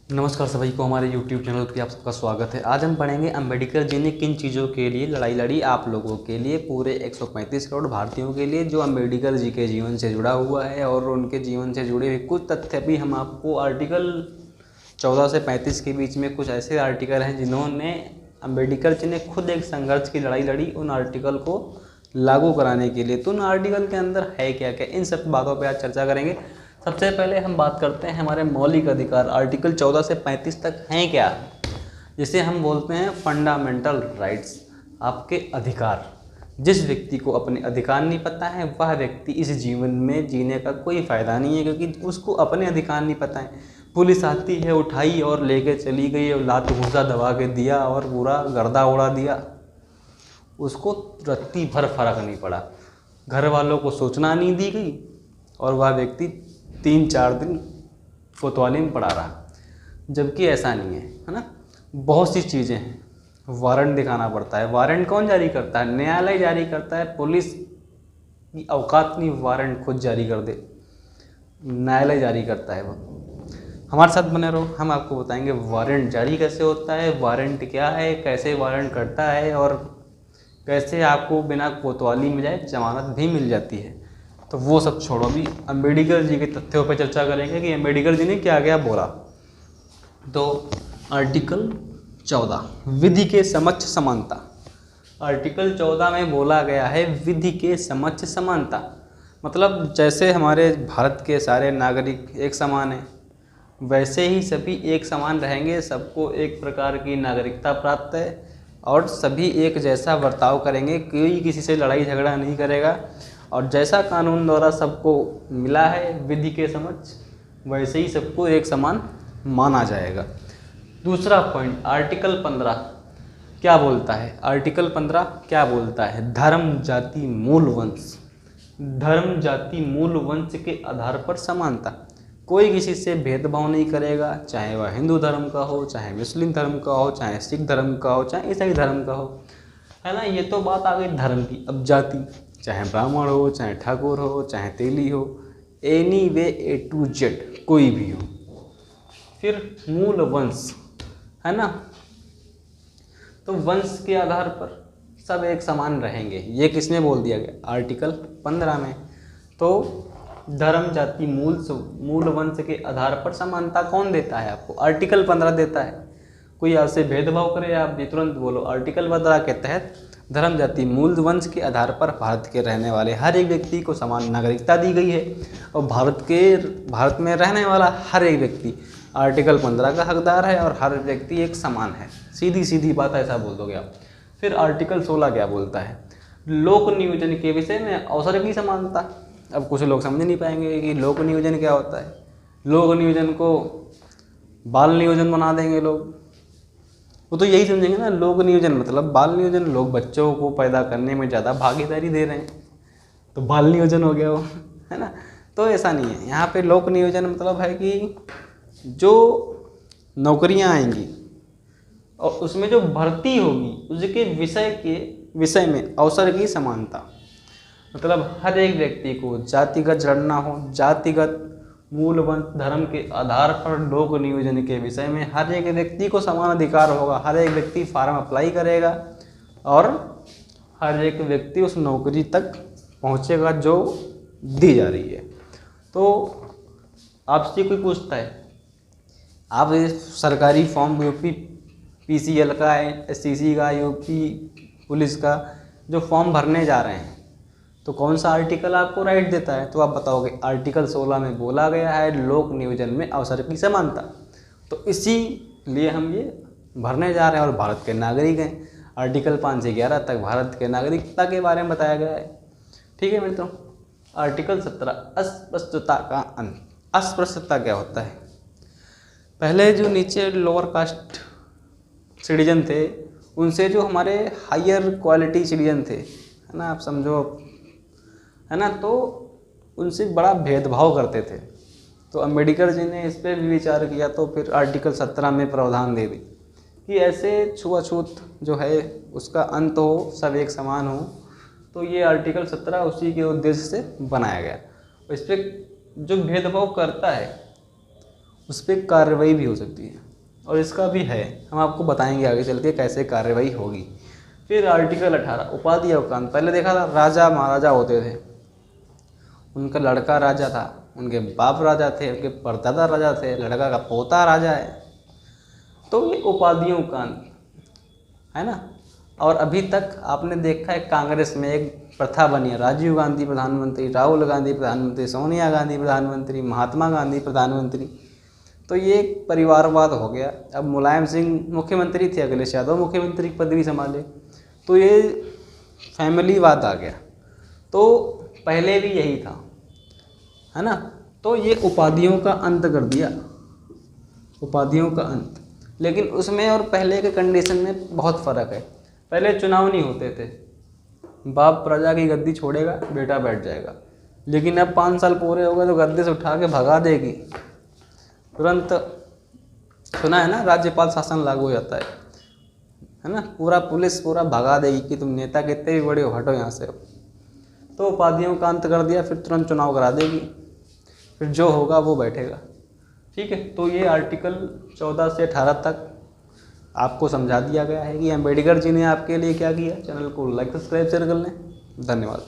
नमस्कार सभी को हमारे YouTube चैनल पे आप सबका स्वागत है। आज हम पढ़ेंगे अम्बेडकर जी ने किन चीज़ों के लिए लड़ाई लड़ी, आप लोगों के लिए, पूरे 135 करोड़ भारतीयों के लिए, जो अम्बेडकर जी के जीवन से जुड़ा हुआ है। और उनके जीवन से जुड़े हुए कुछ तथ्य भी हम आपको आर्टिकल 14 से 35 के बीच में कुछ ऐसे आर्टिकल हैं जिन्होंने अम्बेडकर जी ने खुद एक संघर्ष की लड़ाई लड़ी उन आर्टिकल को लागू कराने के लिए। तो उन आर्टिकल के अंदर है क्या क्या, इन सब बातों पर आज चर्चा करेंगे। सबसे पहले हम बात करते हैं हमारे मौलिक अधिकार। आर्टिकल 14 से 35 तक हैं क्या, जिसे हम बोलते हैं फंडामेंटल राइट्स, आपके अधिकार। जिस व्यक्ति को अपने अधिकार नहीं पता है वह व्यक्ति इस जीवन में जीने का कोई फ़ायदा नहीं है, क्योंकि उसको अपने अधिकार नहीं पता है। पुलिस आती है, उठाई और लेके चली गई और लात घूंसा दबा के दिया और पूरा गर्दा उड़ा दिया, उसको रत्ती भर फर्क नहीं पड़ा। घर वालों को सूचना नहीं दी गई और वह व्यक्ति 3-4 दिन कोतवाली में पड़ा रहा। जबकि ऐसा नहीं है ना। बहुत सी चीज़ें हैं, वारंट दिखाना पड़ता है। वारंट कौन जारी करता है? न्यायालय जारी करता है। पुलिस की औकात नहीं वारंट खुद जारी कर दे, न्यायालय जारी करता है। वो हमारे साथ बने रहो, हम आपको बताएंगे वारंट जारी कैसे होता है, वारंट क्या है, कैसे वारंट करता है और कैसे आपको बिना कोतवाली में जाए जमानत भी मिल जाती है। तो वो सब छोड़ो, अभी अम्बेडकर जी के तथ्यों पर चर्चा करेंगे कि अम्बेडकर जी ने क्या क्या बोला। तो आर्टिकल 14 विधि के समक्ष समानता। आर्टिकल 14 में बोला गया है विधि के समक्ष समानता, मतलब जैसे हमारे भारत के सारे नागरिक एक समान हैं, वैसे ही सभी एक समान रहेंगे। सबको एक प्रकार की नागरिकता प्राप्त है और सभी एक जैसा बर्ताव करेंगे। कोई किसी से लड़ाई झगड़ा नहीं करेगा और जैसा कानून द्वारा सबको मिला है विधि के समक्ष, वैसे ही सबको एक समान माना जाएगा। दूसरा पॉइंट, आर्टिकल 15 क्या बोलता है? आर्टिकल 15 क्या बोलता है? धर्म जाति मूल वंश, धर्म जाति मूल वंश के आधार पर समानता। कोई किसी से भेदभाव नहीं करेगा, चाहे वह हिंदू धर्म का हो, चाहे मुस्लिम धर्म का हो, चाहे सिख धर्म का हो, चाहे ईसाई धर्म का हो, है ना। ये तो बात आ गई धर्म की। अब जाति, चाहे ब्राह्मण हो, चाहे ठाकुर हो, चाहे तेली हो, any way A to Z कोई भी हो। फिर मूल वंश, है ना, तो वंश के आधार पर सब एक समान रहेंगे। ये किसने बोल दिया गया? आर्टिकल 15 में। तो धर्म जाति मूल वंश के आधार पर समानता कौन देता है आपको? आर्टिकल 15 देता है। कोई आपसे भेदभाव करे, आप भी तुरंत बोलो आर्टिकल 15 के तहत धर्म जाति मूल वंश के आधार पर भारत के रहने वाले हर एक व्यक्ति को समान नागरिकता दी गई है। और भारत में रहने वाला हर एक व्यक्ति आर्टिकल 15 का हकदार है और हर व्यक्ति एक समान है। सीधी सीधी बात ऐसा बोल दोगे आप। फिर आर्टिकल 16 क्या बोलता है? लोक नियोजन के विषय में अवसर की समानता। अब कुछ लोग समझ नहीं पाएंगे कि लोक नियोजन क्या होता है। लोक नियोजन को बाल नियोजन बना देंगे लोग। वो तो यही समझेंगे ना, लोक नियोजन मतलब बाल नियोजन। लोग बच्चों को पैदा करने में ज़्यादा भागीदारी दे रहे हैं तो बाल नियोजन हो गया वो, है ना। तो ऐसा नहीं है। यहाँ पे लोक नियोजन मतलब है कि जो नौकरियाँ आएंगी और उसमें जो भर्ती होगी उसके विषय में अवसर की समानता। मतलब हर एक व्यक्ति को जातिगत लड़ना हो, जातिगत मूल वंश धर्म के आधार पर लोक नियोजन के विषय में हर एक व्यक्ति को समान अधिकार होगा। हर एक व्यक्ति फार्म अप्लाई करेगा और हर एक व्यक्ति उस नौकरी तक पहुंचेगा जो दी जा रही है। तो आपसे कोई पूछता है, आप सरकारी फॉर्म यूपी PCL का, SCC का, यूपी पुलिस का जो फॉर्म भरने जा रहे हैं, तो कौन सा आर्टिकल आपको राइट देता है? तो आप बताओगे आर्टिकल 16 में बोला गया है लोक नियोजन में अवसर की समानता। तो इसीलिए हम ये भरने जा रहे हैं और भारत के नागरिक हैं। आर्टिकल 5 से 11 तक भारत के नागरिकता के बारे में बताया गया है। ठीक है मित्रों। आर्टिकल 17 अस्पृश्यता का अंत। अस्पृश्यता क्या होता है? पहले जो नीचे लोअर कास्ट सिटीजन थे उनसे जो हमारे हायर क्वालिटी सिटीजन थे, है ना, आप समझो, है ना, तो उनसे बड़ा भेदभाव करते थे। तो अम्बेडकर जी ने इस पर भी विचार किया, तो फिर आर्टिकल 17 में प्रावधान दे दी कि ऐसे छुआछूत जो है उसका अंत हो, सब एक समान हो। तो ये आर्टिकल 17 उसी के उद्देश्य से बनाया गया। इस पर जो भेदभाव करता है उस पर कार्रवाई भी हो सकती है, और इसका भी है, हम आपको बताएंगे आगे चल के कैसे कार्रवाई होगी। फिर आर्टिकल 18 उपाधि अवकांत। पहले देखा था राजा महाराजा होते थे, उनका लड़का राजा था, उनके बाप राजा थे, उनके परदादा राजा थे, लड़का का पोता राजा है, तो ये उपाधियों का है ना। और अभी तक आपने देखा है कांग्रेस में एक प्रथा बनी है, राजीव गांधी प्रधानमंत्री, राहुल गांधी प्रधानमंत्री, सोनिया गांधी प्रधानमंत्री, महात्मा गांधी प्रधानमंत्री, तो ये एक परिवारवाद हो गया। अब मुलायम सिंह मुख्यमंत्री थे, अखिलेश यादव मुख्यमंत्री की पदवी संभाले, तो ये फैमिलीवाद आ गया। तो पहले भी यही था, है ना। तो ये उपाधियों का अंत कर दिया, उपाधियों का अंत। लेकिन उसमें और पहले के कंडीशन में बहुत फ़र्क है। पहले चुनाव नहीं होते थे, बाप प्रजा की गद्दी छोड़ेगा, बेटा बैठ जाएगा। लेकिन अब 5 साल पूरे हो गए तो गद्दे से उठा के भगा देगी तुरंत। सुना है ना, राज्यपाल शासन लागू हो जाता है ना, पूरा पुलिस पूरा भगा देगी कि तुम नेता कितने भी बड़े हो, हटो यहाँ से। तो उपाधियों का अंत कर दिया, फिर तुरंत चुनाव करा देगी, फिर जो होगा वो बैठेगा। ठीक है, तो ये आर्टिकल 14 से 18 तक आपको समझा दिया गया है कि अम्बेडकर जी ने आपके लिए क्या किया। चैनल को लाइक सब्सक्राइब शेयर कर लें। धन्यवाद।